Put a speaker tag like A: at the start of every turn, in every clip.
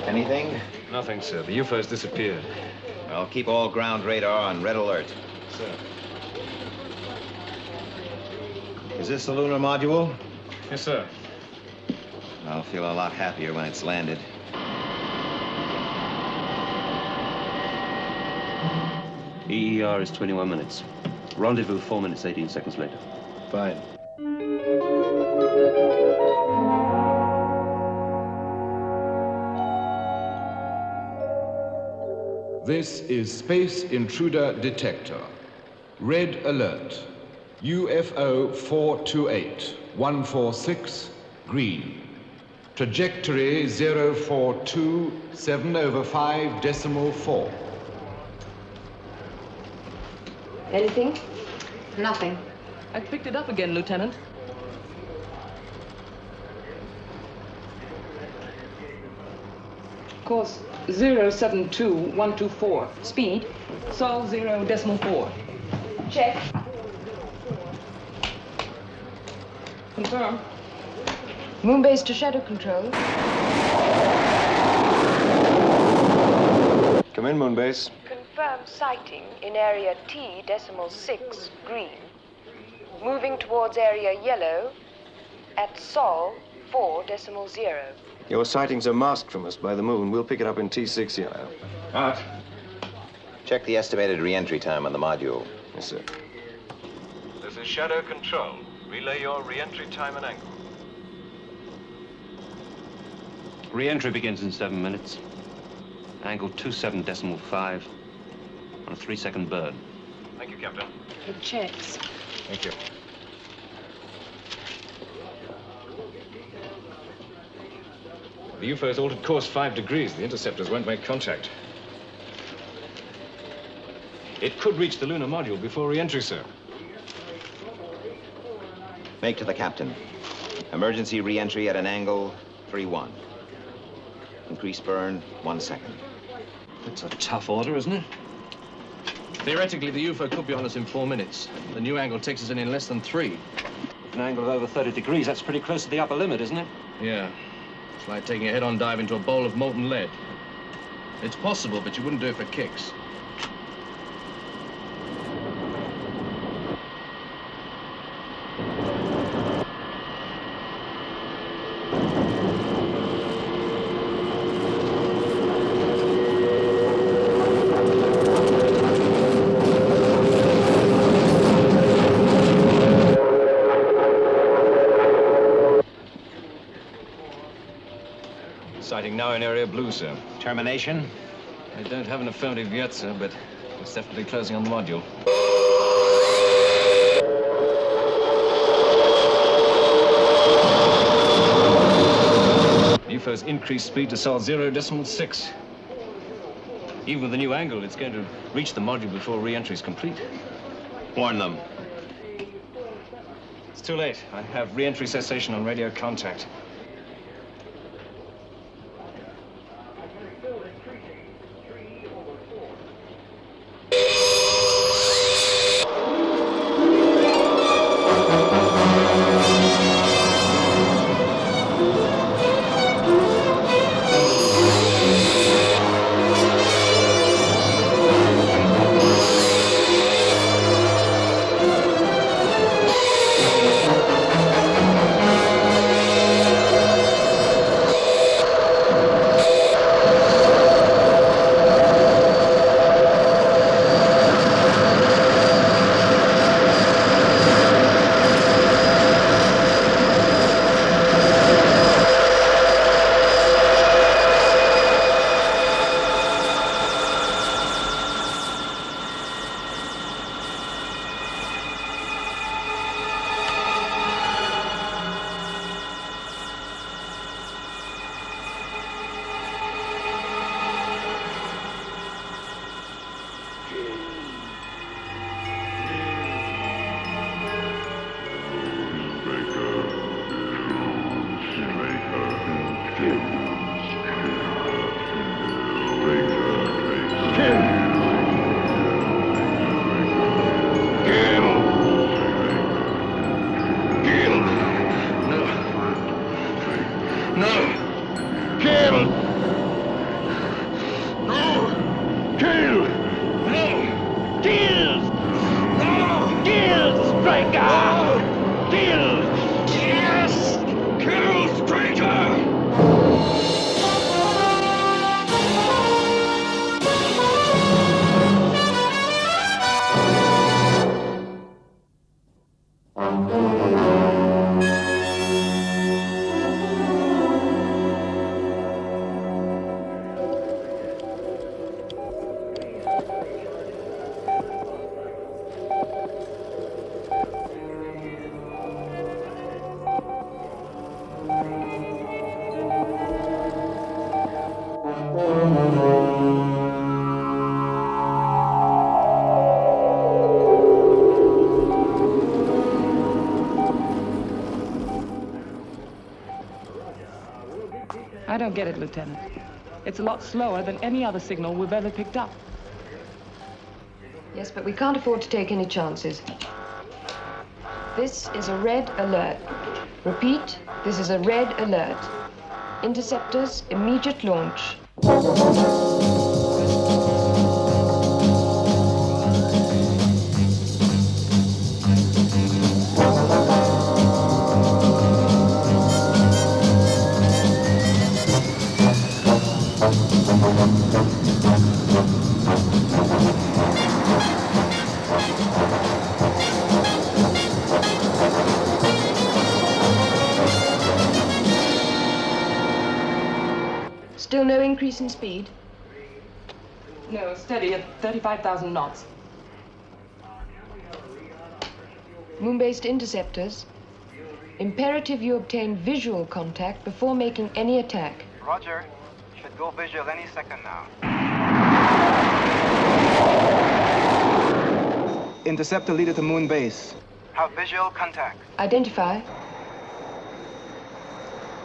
A: Anything?
B: Nothing, sir. The UFO's disappeared.
A: Well, keep all ground radar on red alert.
B: Sir.
A: Is this the lunar module?
B: Yes, sir.
A: I'll feel a lot happier when it's landed.
C: EER is 21 minutes. Rendezvous 4 minutes, 18 seconds later.
B: Fine.
D: This is Space Intruder Detector. Red alert. UFO 428, 146, green. Trajectory 042.7/5.4.
E: Anything?
F: Nothing.
G: I picked it up again, Lieutenant. Course 072124. Speed, Sol 0.4.
E: Check.
G: Confirm.
E: Moonbase to SHADO control.
B: Come in, Moonbase.
E: Confirmed sighting in area T.6, green. Moving towards area yellow at Sol 4.0.
H: Your sightings are masked from us by the moon. We'll pick it up in T6 yellow.
B: Out.
A: Check the estimated re-entry time on the module.
H: Yes, sir.
B: This is SHADO Control. Relay your re-entry time and angle.
C: Re-entry begins in 7 minutes. Angle 27.5 on a 3-second burn.
B: Thank you, Captain.
E: It checks.
B: Thank you. The UFO's altered course 5 degrees. The interceptors won't make contact. It could reach the lunar module before re-entry, sir.
A: Make to the captain. Emergency re-entry at an angle 3-1. Increase burn 1 second.
I: That's a tough order, isn't it? Theoretically, the UFO could be on us in 4 minutes. The new angle takes us in less than 3.
C: An angle of over 30 degrees, that's pretty close to the upper limit, isn't it?
I: Yeah. It's like taking a head-on dive into a bowl of molten lead. It's possible, but you wouldn't do it for kicks.
B: Sighting now in area blue, sir.
A: Termination?
B: I don't have an affirmative yet, sir, but it's definitely closing on the module. UFO's increased speed to Sol 0.6. Even with the new angle, it's going to reach the module before re-entry is complete.
A: Warn them.
B: It's too late. I have re-entry cessation on radio contact.
G: I don't get it, Lieutenant. It's a lot slower than any other signal we've ever picked up.
E: Yes, but we can't afford to take any chances. This is a red alert. Repeat, this is a red alert. Interceptors, immediate launch. Still no increase in speed?
G: No, steady at 35,000 knots.
E: Moon-based interceptors. Imperative you obtain visual contact before making any attack.
F: Roger. Should go visual any second now. Interceptor leader to moon base. Have visual contact.
E: Identify.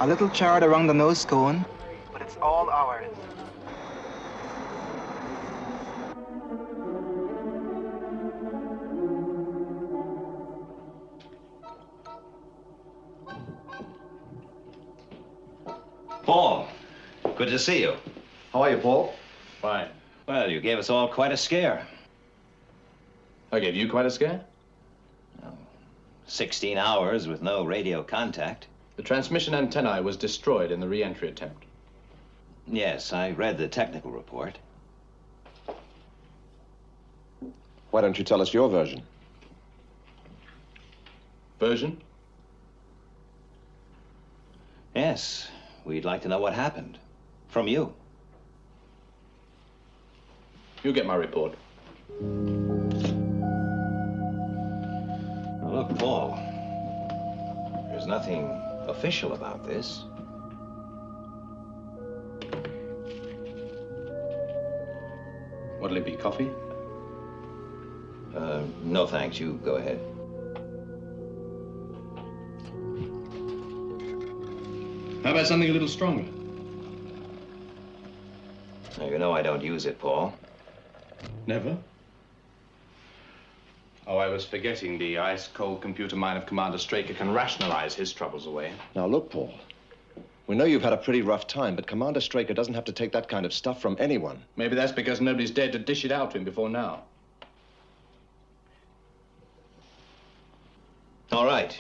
F: A little charred around the nose cone, but it's all ours.
A: Paul, good to see you.
H: How are you, Paul?
I: Fine.
A: Well, you gave us all quite a scare.
I: I gave you quite a scare?
A: 16 hours with no radio contact.
I: The transmission antennae was destroyed in the re-entry attempt.
A: Yes, I read the technical report.
H: Why don't you tell us your version?
I: Version?
A: Yes, we'd like to know what happened. From you.
I: You get my report.
A: Now, look, Paul, there's nothing official about this.
I: What'll it be, coffee?
A: No thanks, you go ahead.
I: How about something a little stronger?
A: Now, you know I don't use it, Paul.
I: Never? Oh, I was forgetting the ice-cold computer mind of Commander Straker can rationalize his troubles away.
H: Now, look, Paul. We know you've had a pretty rough time, but Commander Straker doesn't have to take that kind of stuff from anyone.
I: Maybe that's because nobody's dared to dish it out to him before now.
A: All right.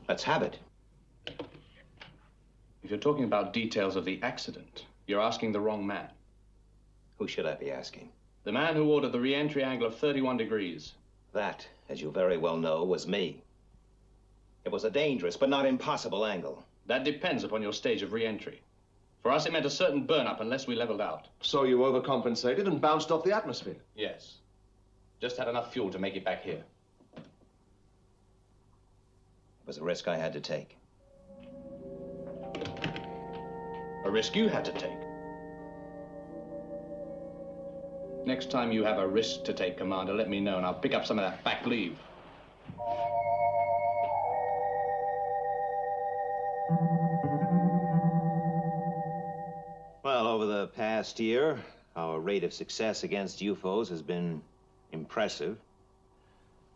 A: Let's have it.
I: If you're talking about details of the accident, you're asking the wrong man.
A: Who should I be asking?
I: The man who ordered the re-entry angle of 31 degrees.
A: That, as you very well know, was me. It was a dangerous but not impossible angle.
I: That depends upon your stage of re-entry. For us, it meant a certain burn-up unless we leveled out.
H: So you overcompensated and bounced off the atmosphere?
I: Yes. Just had enough fuel to make it back here.
A: It was a risk I had to take.
I: A risk you had to take. Next time you have a risk to take, Commander, let me know and I'll pick up some of that back leave.
A: Well, over the past year, our rate of success against UFOs has been impressive,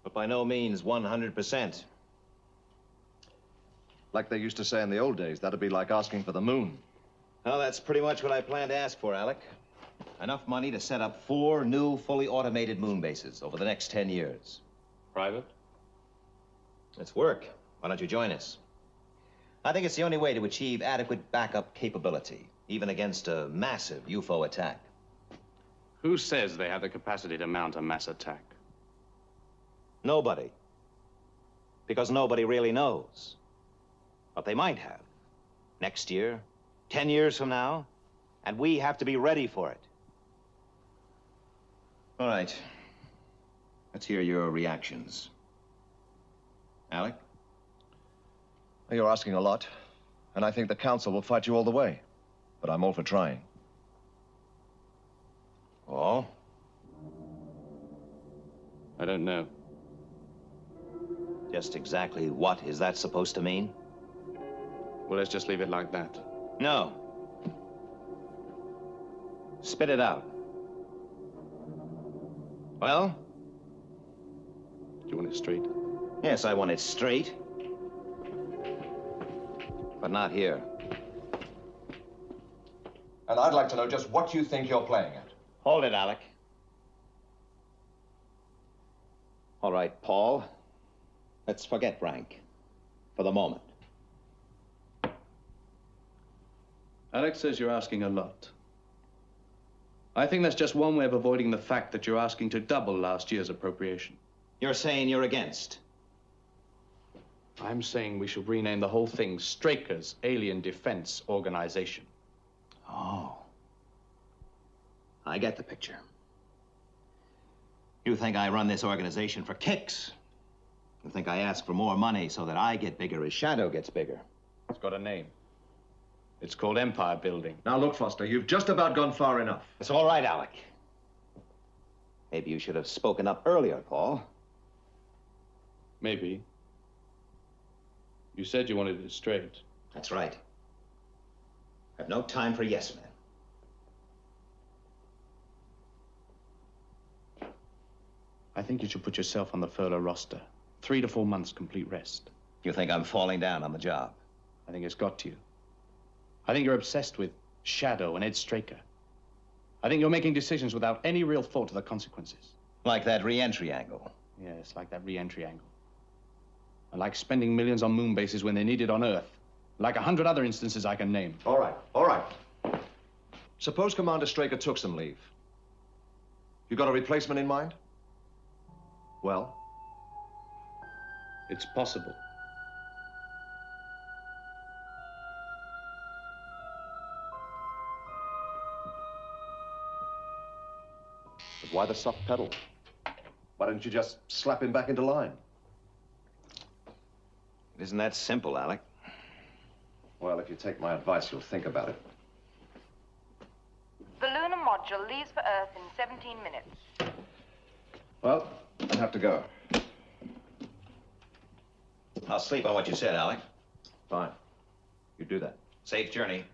A: but by no means 100%.
H: Like they used to say in the old days, that'd be like asking for the moon.
A: Well, that's pretty much what I plan to ask for, Alec. Enough money to set up 4 new, fully automated moon bases over the next 10 years.
C: Private?
A: Let's work. Why don't you join us? I think it's the only way to achieve adequate backup capability, even against a massive UFO attack.
C: Who says they have the capacity to mount a mass attack?
A: Nobody. Because nobody really knows. But they might have. Next year, 10 years from now, and we have to be ready for it. All right. Let's hear your reactions. Alec?
H: You're asking a lot, and I think the Council will fight you all the way. But I'm all for trying.
A: Paul?
C: I don't know.
A: Just exactly what is that supposed to mean?
J: Well, let's just leave it like that.
A: No. Spit it out. Well?
J: Do you want it straight?
A: Yes, I want it straight. But not here.
H: And I'd like to know just what you think you're playing at.
A: Hold it, Alec. All right, Paul. Let's forget rank. For the moment.
J: Alex says you're asking a lot. I think that's just one way of avoiding the fact that you're asking to double last year's appropriation.
A: You're saying you're against?
J: I'm saying we should rename the whole thing Straker's Alien Defense Organization.
A: Oh. I get the picture. You think I run this organization for kicks? You think I ask for more money so that I get bigger as SHADO gets bigger?
J: It's got a name. It's called Empire Building.
H: Now look, Foster, you've just about gone far enough.
A: It's all right, Alec. Maybe you should have spoken up earlier, Paul.
J: Maybe. You said you wanted it straight.
A: That's right. I have no time for yes men.
J: I think you should put yourself on the furlough roster. 3 to 4 months complete rest.
A: You think I'm falling down on the job?
J: I think it's got to you. I think you're obsessed with SHADO and Ed Straker. I think you're making decisions without any real thought to the consequences.
A: Like that re-entry angle.
J: Yes, like that re-entry angle. And like spending millions on moon bases when they're needed on Earth. Like 100 other instances I can name.
H: All right, all right. Suppose Commander Straker took some leave. You got a replacement in mind? Well?
J: It's possible.
H: But why the soft pedal? Why don't you just slap him back into line?
A: It isn't that simple, Alec.
H: Well, if you take my advice, you'll think about it.
K: The lunar module leaves for Earth in 17 minutes.
H: Well, I have to go.
A: I'll sleep on what you said, Alec.
H: Fine. You do that.
A: Safe journey.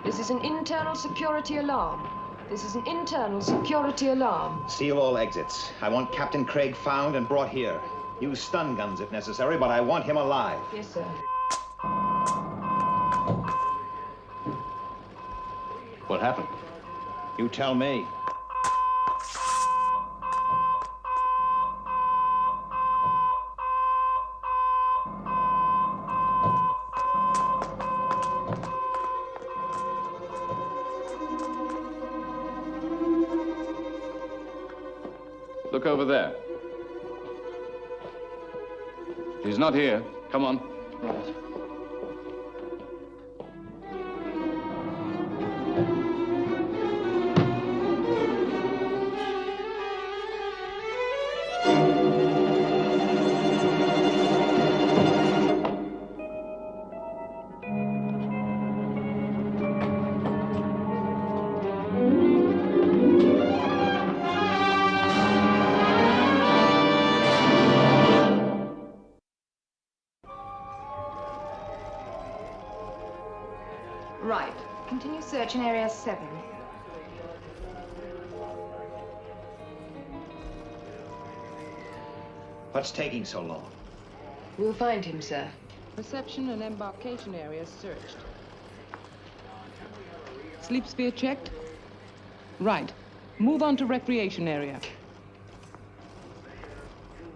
E: This is an internal security alarm. This is an internal security alarm.
A: Seal all exits. I want Captain Craig found and brought here. Use stun guns if necessary, but I want him alive.
E: Yes, sir.
J: What happened?
A: You tell me.
J: Look over there. He's not here. Come on.
E: Right.
L: Embarkation area 7.
A: What's taking so long?
E: We'll find him, sir.
G: Reception and embarkation areas searched. Sleep sphere checked? Right. Move on to recreation area.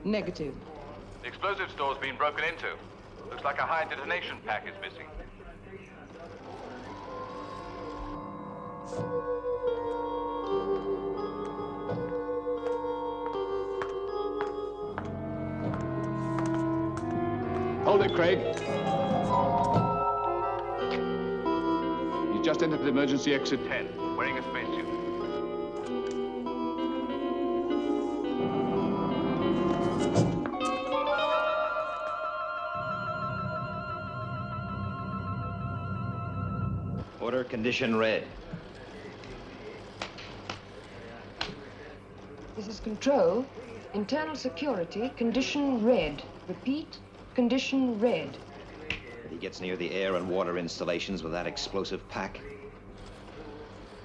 G: Negative.
M: The explosive store's been broken into. Looks like a high detonation pack is missing.
N: Hold it, Craig. He's just entered the emergency exit
M: 10, wearing a spacesuit.
A: Order condition red.
E: This is control. Internal security, condition red. Repeat, condition red.
A: If he gets near the air and water installations with that explosive pack.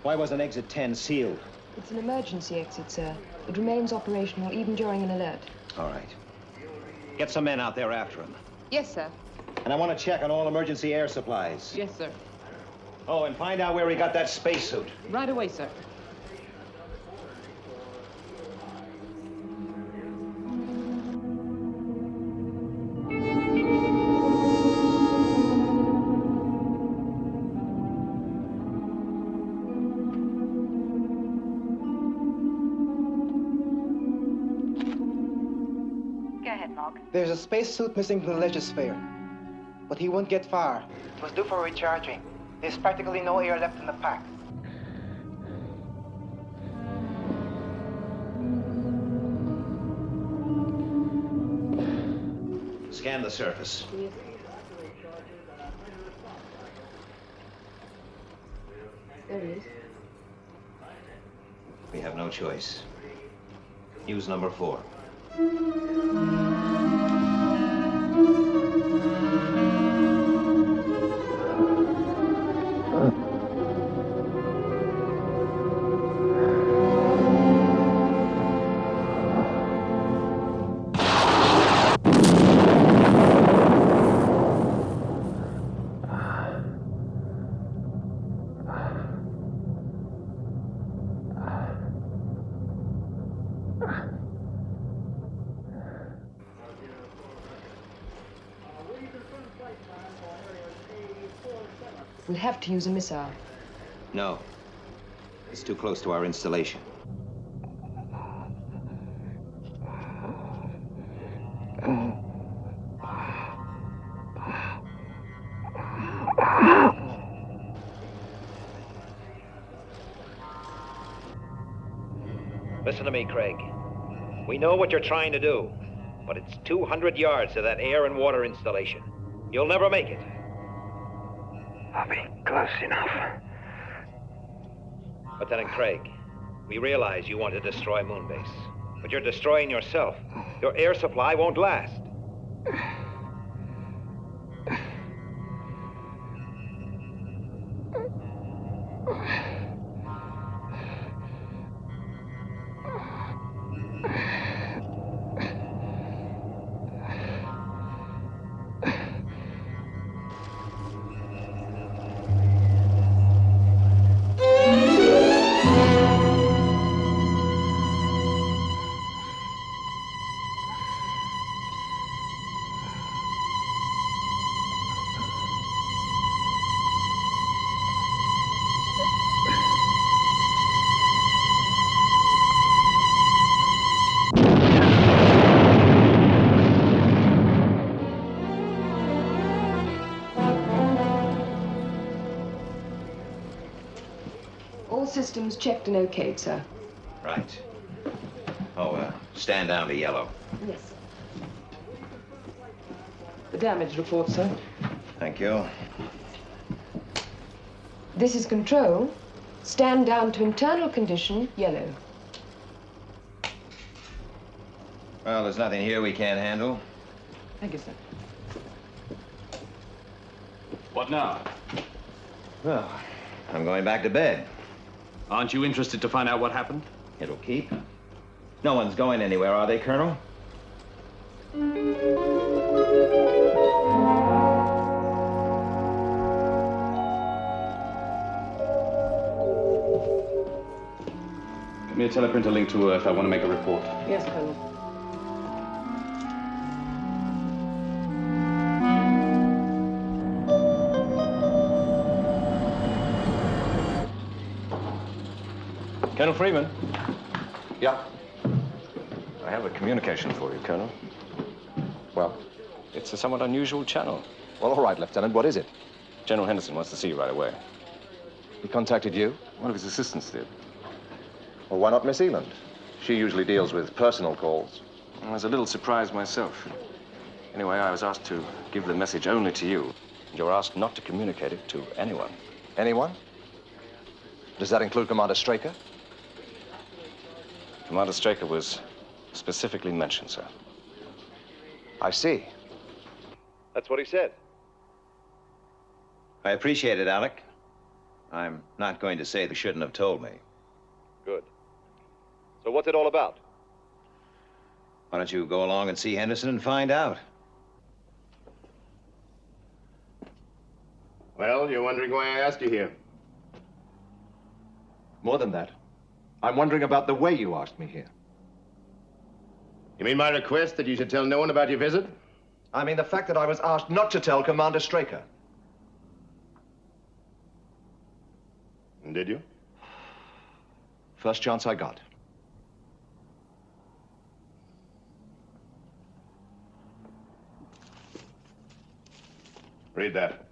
A: Why wasn't exit 10 sealed?
E: It's an emergency exit, sir. It remains operational even during an alert.
A: All right. Get some men out there after him.
G: Yes, sir.
A: And I want to check on all emergency air supplies.
G: Yes, sir.
A: Oh, and find out where he got that spacesuit.
G: Right away, sir.
F: There's a spacesuit missing from the legisphere, but he won't get far. It was due for recharging. There's practically no air left in the pack.
A: Scan the surface.
E: Yes. There he is.
A: We have no choice. Use number 4.
E: We'll have to use a missile.
A: No. It's too close to our installation.
O: Listen to me, Craig. We know what you're trying to do, but it's 200 yards to that air and water installation. You'll never make it.
F: I'll be close enough.
O: Lieutenant Craig, we realize you want to destroy Moonbase, but you're destroying yourself. Your air supply won't last.
E: Systems checked and okayed, sir.
A: Right. Oh, stand down to yellow.
E: Yes.
G: The damage report, sir.
A: Thank you.
E: This is control. Stand down to internal condition, yellow.
A: Well, there's nothing here we can't handle.
G: Thank you, sir.
N: What now?
A: Well, I'm going back to bed.
J: Aren't you interested to find out what happened?
A: It'll keep. No one's going anywhere, are they, Colonel?
J: Give me a teleprinter link to Earth. I want to make a report.
E: Yes, Colonel.
B: Colonel Freeman?
H: Yeah?
B: I have a communication for you, Colonel.
H: Well?
B: It's a somewhat unusual channel.
H: Well, all right, Lieutenant. What is it?
B: General Henderson wants to see you right away.
H: He contacted you?
B: One of his assistants did.
H: Well, why not Miss Eland? She usually deals with personal calls.
B: I was a little surprised myself. Anyway, I was asked to give the message only to you. You were asked not to communicate it to anyone.
H: Anyone? Does that include Commander Straker?
B: Commander Straker was specifically mentioned, sir.
H: I see.
O: That's what he said.
A: I appreciate it, Alec. I'm not going to say they shouldn't have told me.
O: Good. So what's it all about?
A: Why don't you go along and see Henderson and find out?
L: Well, you're wondering why I asked you here.
H: More than that. I'm wondering about the way you asked me here.
L: You mean my request that you should tell no one about your visit?
H: I mean the fact that I was asked not to tell Commander Straker.
L: And did you?
H: First chance I got.
L: Read that.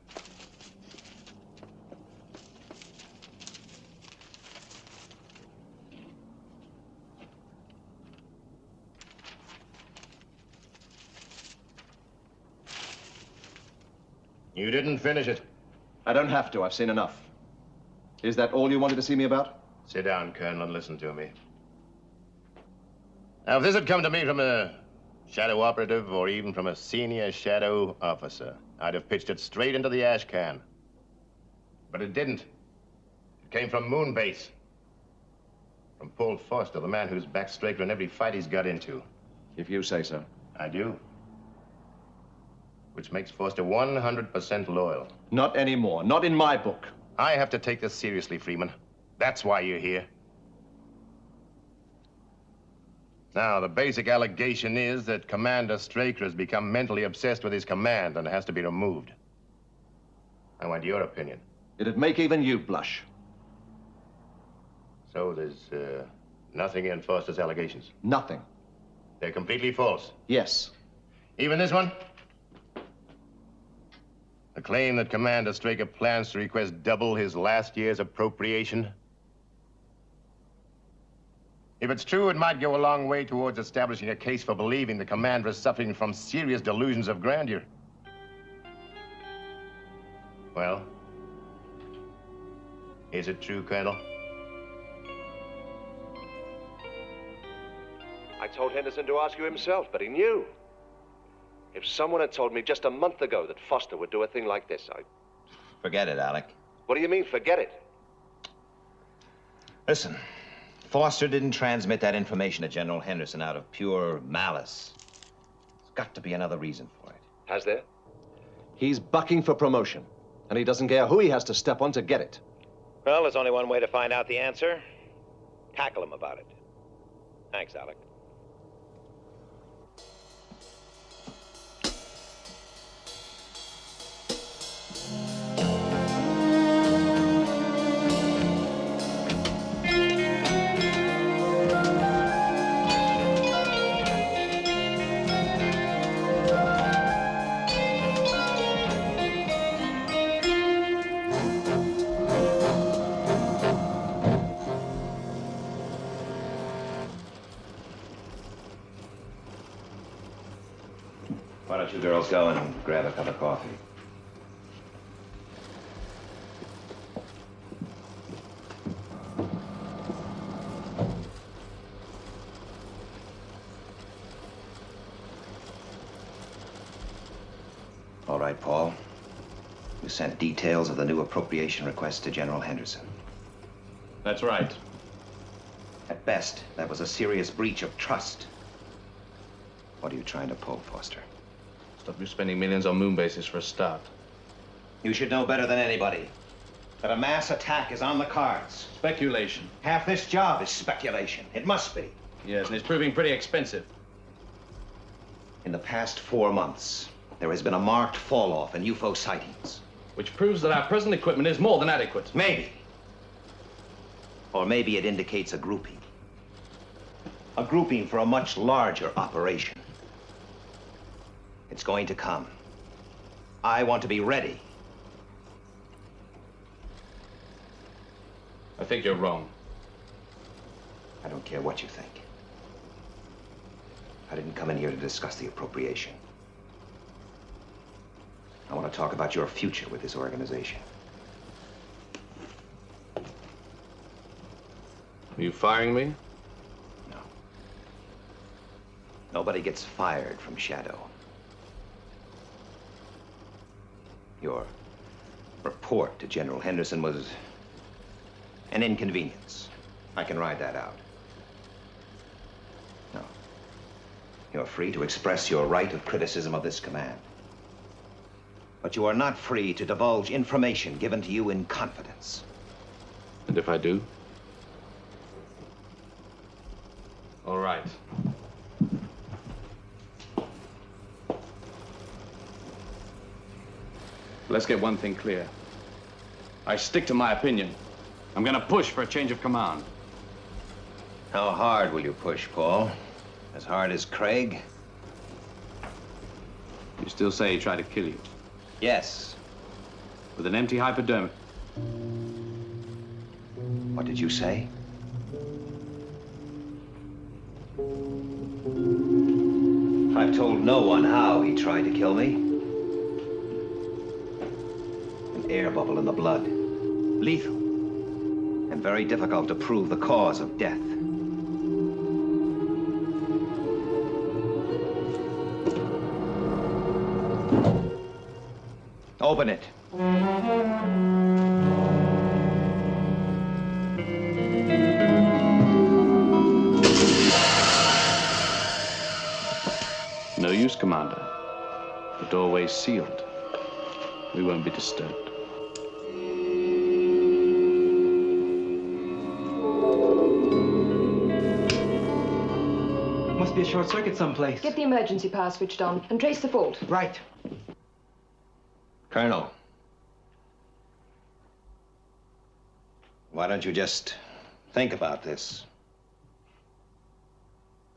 L: You didn't finish it.
H: I don't have to. I've seen enough. Is that all you wanted to see me about?
L: Sit down, Colonel, and listen to me. Now, if this had come to me from a shadow operative or even from a senior shadow officer, I'd have pitched it straight into the ash can. But it didn't. It came from Moonbase. From Paul Foster, the man who's backed Straker in every fight he's got into.
H: If you say so.
L: I do. Which makes Foster 100% loyal.
H: Not anymore. Not in my book.
L: I have to take this seriously, Freeman. That's why you're here. Now, the basic allegation is that Commander Straker has become mentally obsessed with his command and has to be removed. I want your opinion.
H: It'd make even you blush.
L: So there's nothing in Foster's allegations?
H: Nothing.
L: They're completely false?
H: Yes.
L: Even this one? The claim that Commander Straker plans to request double his last year's appropriation? If it's true, it might go a long way towards establishing a case for believing the commander is suffering from serious delusions of grandeur. Well, is it true, Colonel?
P: I told Henderson to ask you himself, but he knew. If someone had told me just a month ago that Foster would do a thing like this,
A: Forget it, Alec.
P: What do you mean, forget it?
A: Listen, Foster didn't transmit that information to General Henderson out of pure malice. There's got to be another reason for it.
P: Has there?
H: He's bucking for promotion, and he doesn't care who he has to step on to get it.
O: Well, there's only one way to find out the answer. Tackle him about it. Thanks, Alec.
A: Why don't you girls go and grab a cup of coffee? All right, Paul. You You sent details of the new appropriation request to General Henderson.
J: That's right.
A: At best, that was a serious breach of trust. What are you trying to pull, Foster?
J: Stop you spending millions on moon bases for a start.
A: You should know better than anybody that a mass attack is on the cards.
J: Speculation.
A: Half this job is speculation. It must be.
J: Yes, and it's proving pretty expensive.
A: In the past 4 months, there has been a marked fall-off in UFO sightings.
J: Which proves that our present equipment is more than adequate.
A: Maybe. Or maybe it indicates a grouping. A grouping for a much larger operation. It's going to come. I want to be ready.
J: I think you're wrong.
A: I don't care what you think. I didn't come in here to discuss the appropriation. I want to talk about your future with this organization.
J: Are you firing me?
A: No. Nobody gets fired from SHADO. Your report to General Henderson was an inconvenience. I can ride that out. No. You're free to express your right of criticism of this command. But you are not free to divulge information given to you in confidence.
J: And if I do? All right. Let's get one thing clear. I stick to my opinion. I'm gonna push for a change of command.
A: How hard will you push, Paul? As hard as Craig?
J: You still say he tried to kill you?
A: Yes.
J: With an empty hypodermic.
A: What did you say? I've told no one how he tried to kill me. An air bubble in the blood. Lethal. And very difficult to prove the cause of death. Open it.
J: No use, Commander. The doorway's sealed. We won't be disturbed.
F: Must be a short circuit someplace.
E: Get the emergency power switched on and trace the fault.
F: Right.
A: Colonel. Why don't you just think about this?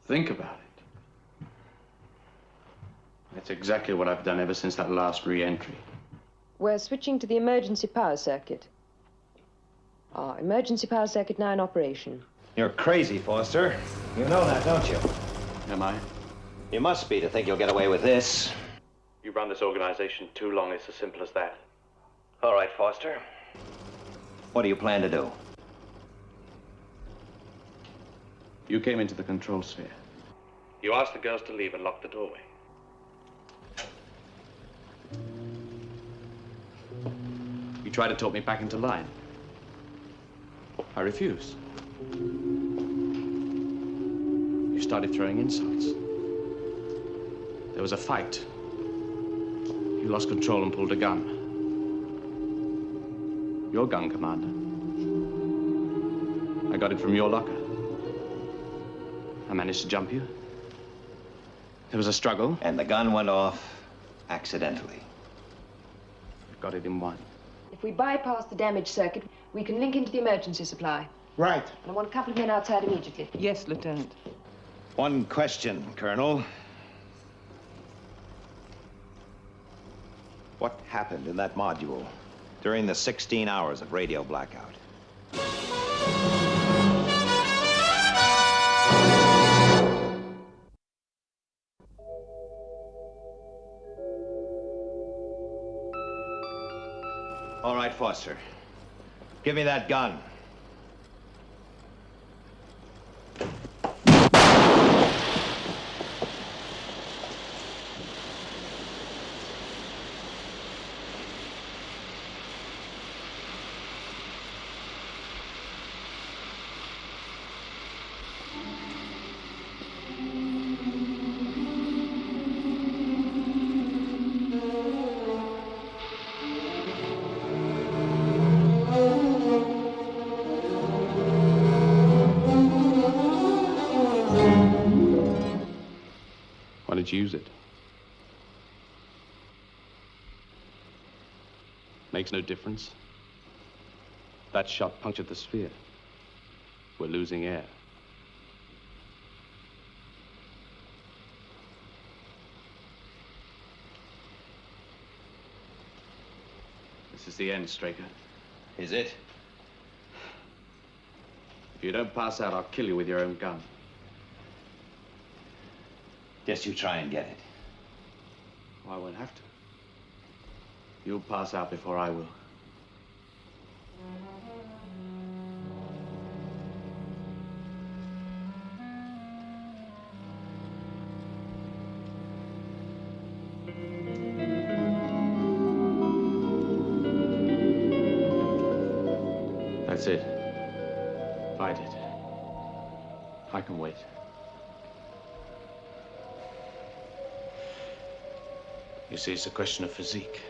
J: Think about it. That's exactly what I've done ever since that last re-entry.
E: We're switching to the emergency power circuit. Emergency power circuit now in operation.
A: You're crazy, Foster. You know that, don't you?
J: Am I?
A: You must be to think you'll get away with this.
C: You've run this organization too long. It's as simple as that.
A: All right, Foster. What do you plan to do?
J: You came into the control sphere.
C: You asked the girls to leave and lock the doorway.
J: You tried to talk me back into line. I refused. You started throwing insults. There was a fight. You lost control and pulled a gun. Your gun, Commander. I got it from your locker. I managed to jump you. There was a struggle.
A: And the gun went off accidentally.
J: We've got it in one.
E: If we bypass the damaged circuit, we can link into the emergency supply.
F: Right.
E: And I want a couple of men outside immediately.
G: Yes, Lieutenant.
A: One question, Colonel. What happened in that module during the 16 hours of radio blackout? All right, Foster. Give me that gun.
J: did you use it? Makes no difference. That shot punctured the sphere. We're losing air. This is the end, Straker.
A: Is it?
J: If you don't pass out, I'll kill you with your own gun.
A: Guess you try and get it.
J: Well, I won't have to. You'll pass out before I will. That's it. Fight it. I can wait. You see, it's a question of physique.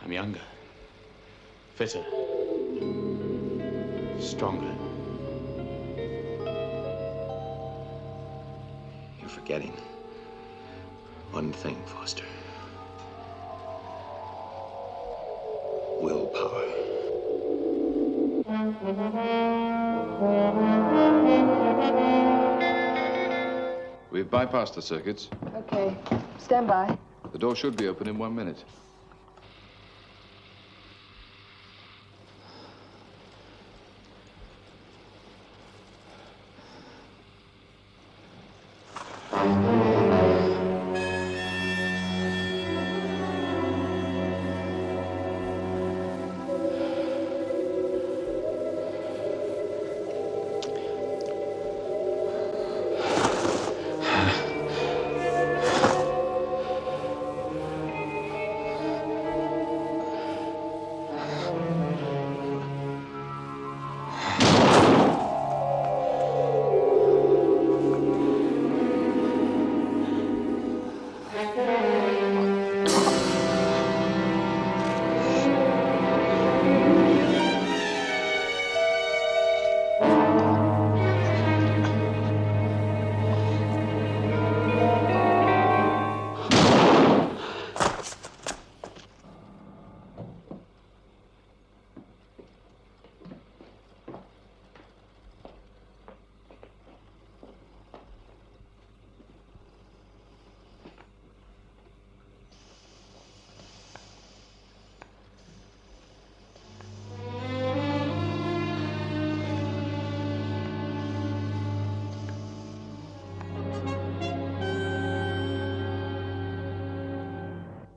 J: I'm younger, fitter, stronger.
A: You're forgetting one thing, Foster. Willpower.
N: We've bypassed the circuits.
E: Okay. Stand by.
N: The door should be open in 1 minute.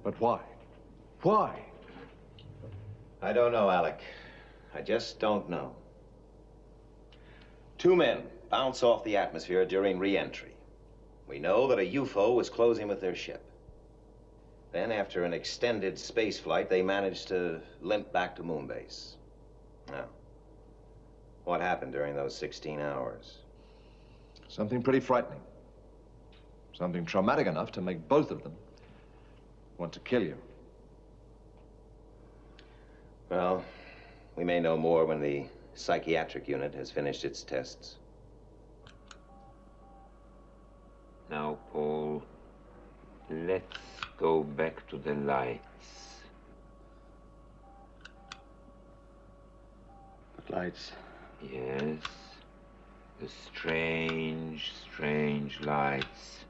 H: But why? Why?
A: I don't know, Alec. I just don't know. 2 men bounce off the atmosphere during re-entry. We know that a UFO was closing with their ship. Then, after an extended space flight, they managed to limp back to Moonbase. Now, what happened during those 16 hours?
H: Something pretty frightening. Something traumatic enough to make both of them want to kill you.
A: Well, we may know more when the psychiatric unit has finished its tests.
Q: Now, Paul, let's go back to the lights.
J: What lights?
Q: Yes, the strange, strange lights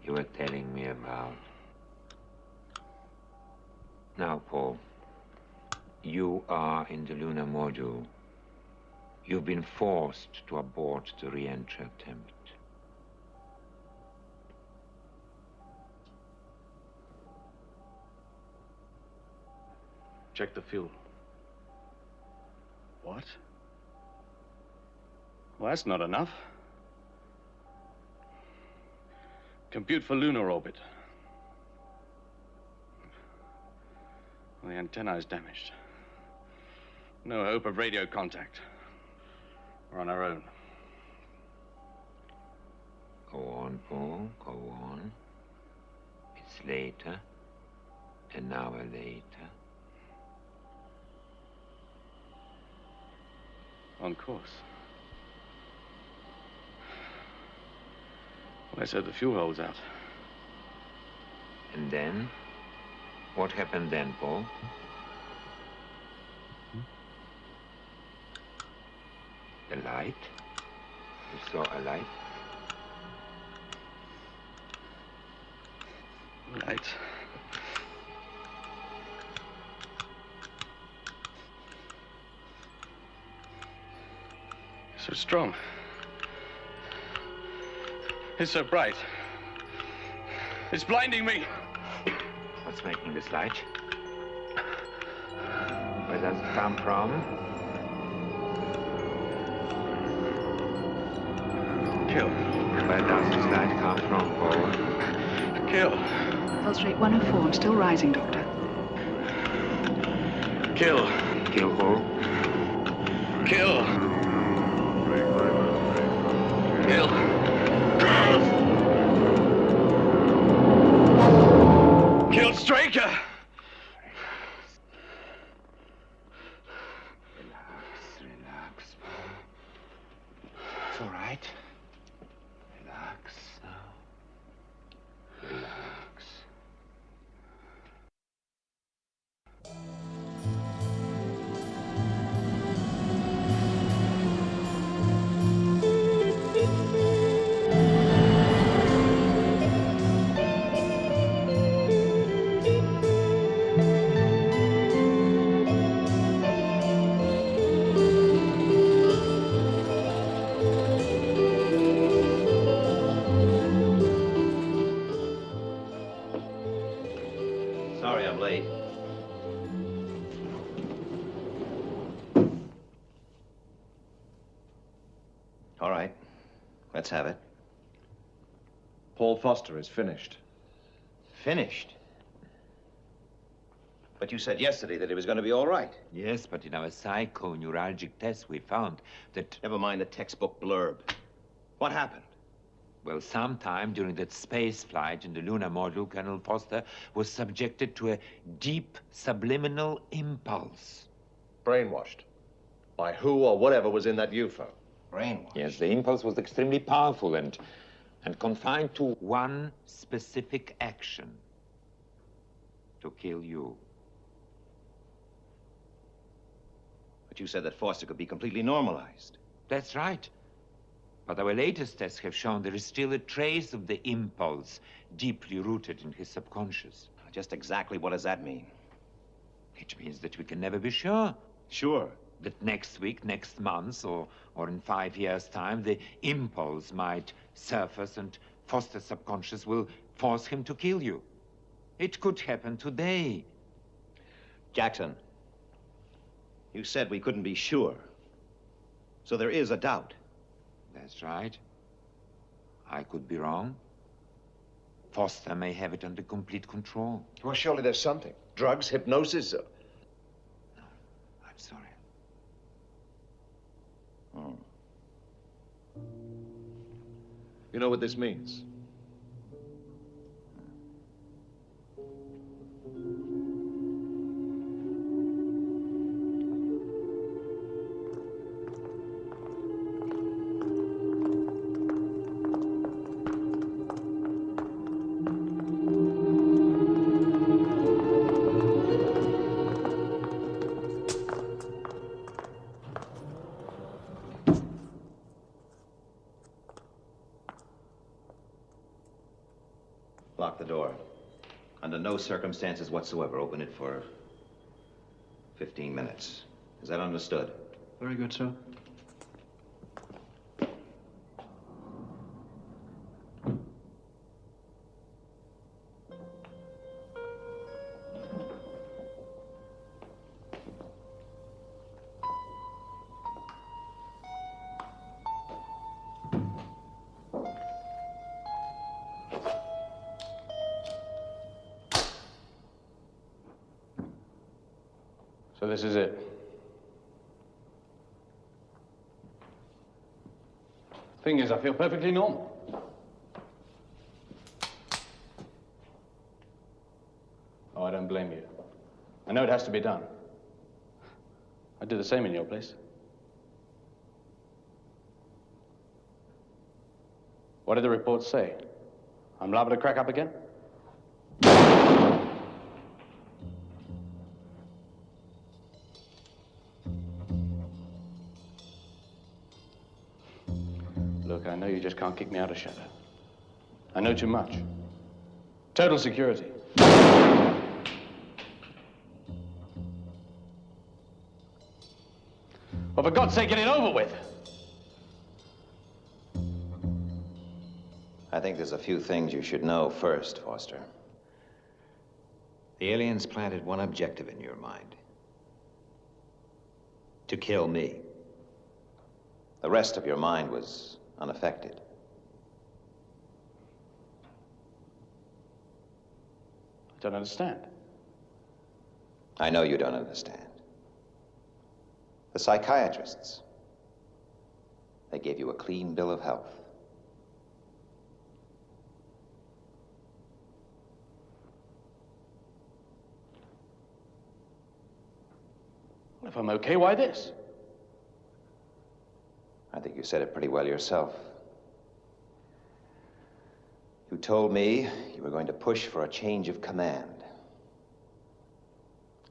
Q: you were telling me about. Now, Paul, you are in the lunar module. You've been forced to abort the re-entry attempt.
J: Check the fuel. What? Well, that's not enough. Compute for lunar orbit. Well, the antenna is damaged. No hope of radio contact. We're on our own.
Q: Go on, Paul, go on. It's later, an hour later.
J: On course. Let's hope the fuel holds out.
Q: And then? What happened then, Paul? The light? You saw a light?
J: Light. So strong. It's so bright. It's blinding me.
Q: What's making this light? Where does it come from?
J: Kill.
Q: Where does this light come from, Paul?
J: Kill.
R: Pulse rate 104 and still rising, Doctor.
J: Kill.
Q: Kill who?
J: Kill. Kill. Kill Straker.
Q: Relax. It's all right. Relax now. Relax.
A: Sorry I'm late. All right. Let's have it.
H: Paul Foster is finished.
A: Finished? But you said yesterday that it was going to be all right.
Q: Yes, but in our psychoneuralgic test, we found that...
A: Never mind the textbook blurb. What happened?
Q: Well, sometime during that space flight in the lunar module, Colonel Foster was subjected to a deep subliminal impulse.
H: Brainwashed. By who or whatever was in that UFO.
A: Brainwashed?
Q: Yes, the impulse was extremely powerful and confined to one specific action. To kill you.
A: But you said that Foster could be completely normalized.
Q: That's right. But our latest tests have shown there is still a trace of the impulse deeply rooted in his subconscious.
A: Just exactly what does that mean?
Q: It means that we can never be sure.
A: Sure.
Q: That next week, next month, or in 5 years' time, the impulse might surface and Foster's subconscious will force him to kill you. It could happen today.
A: Jackson, you said we couldn't be sure. So there is a doubt.
Q: That's right. I could be wrong. Foster may have it under complete control.
H: Well, surely there's something. Drugs, hypnosis.
Q: No, I'm sorry.
H: You know what this means?
A: Lock the door. Under no circumstances whatsoever, open it for 15 minutes. Is that understood?
J: Very good, sir. So this is it. Thing is, I feel perfectly normal. Oh, I don't blame you. I know it has to be done. I'd do the same in your place. What did the report say? I'm liable to crack up again? Look, I know you just can't kick me out of SHADO. I know too much. Total security. Well, for God's sake, get it over with.
A: I think there's a few things you should know first, Foster. The aliens planted one objective in your mind. To kill me. The rest of your mind was unaffected.
J: I don't understand.
A: I know you don't understand. The psychiatrists, they gave you a clean bill of health.
J: Well, if I'm okay, why this?
A: I think you said it pretty well yourself. You told me you were going to push for a change of command.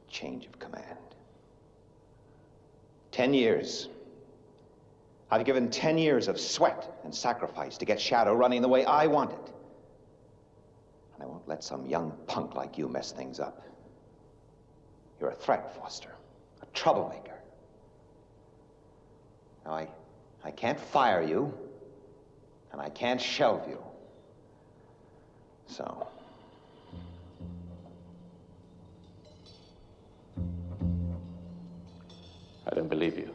A: Change of command. 10 years. I've given 10 years of sweat and sacrifice to get SHADO running the way I want it. And I won't let some young punk like you mess things up. You're a threat, Foster. A troublemaker. Now, I can't fire you, and I can't shelve you. So...
J: I don't believe you.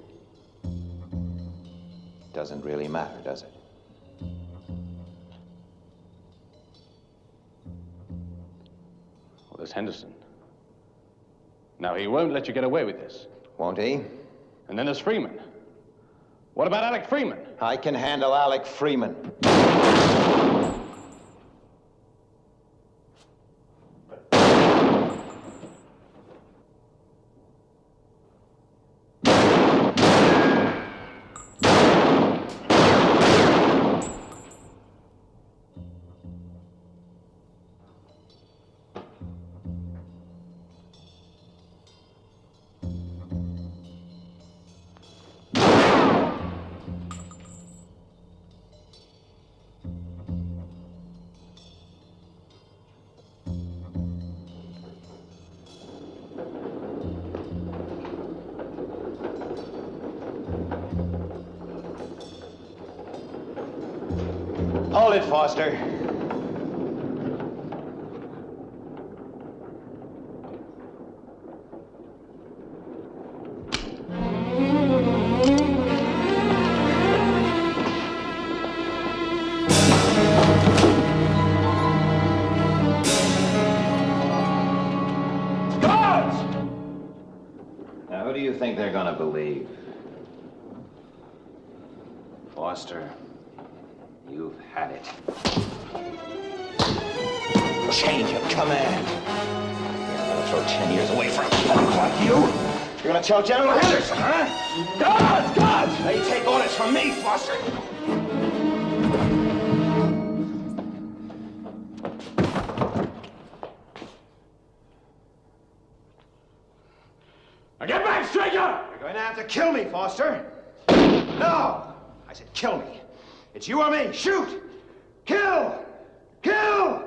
A: Doesn't really matter, does it?
J: Well, there's Henderson. Now, he won't let you get away with this.
A: Won't he?
J: And then there's Freeman. What about Alec Freeman?
A: I can handle Alec Freeman. Hold it, Foster. Now, who do you think they're gonna believe? Foster. You've had it. Change of command. You're gonna throw 10 years away for a punk like you? You're gonna tell General Henderson, huh? Guards! They take orders from me, Foster. Now get back, Straker! You're going to have to kill me, Foster. No! I said kill me. It's you or me. Shoot! Kill! Kill!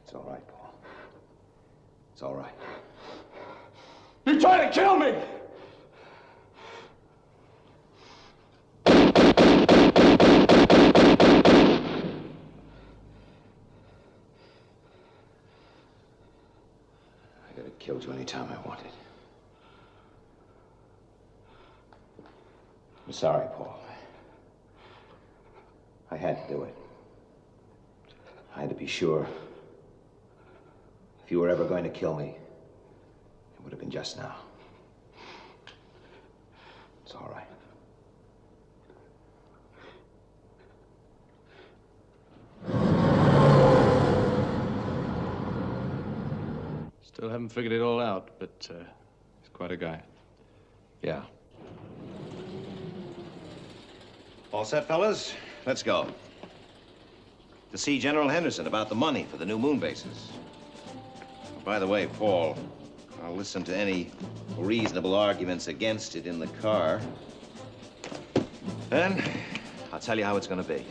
A: It's all right, Paul. It's all right. You're trying to kill me! I could have killed you anytime I wanted. I'm sorry, Paul. I had to do it. I had to be sure. If you were ever going to kill me, it would have been just now. It's all right.
J: Still haven't figured it all out, but he's quite a guy.
A: Yeah. All set, fellas? Let's go. To see General Henderson about the money for the new moon bases. By the way, Paul, I'll listen to any reasonable arguments against it in the car. Then, I'll tell you how it's gonna be.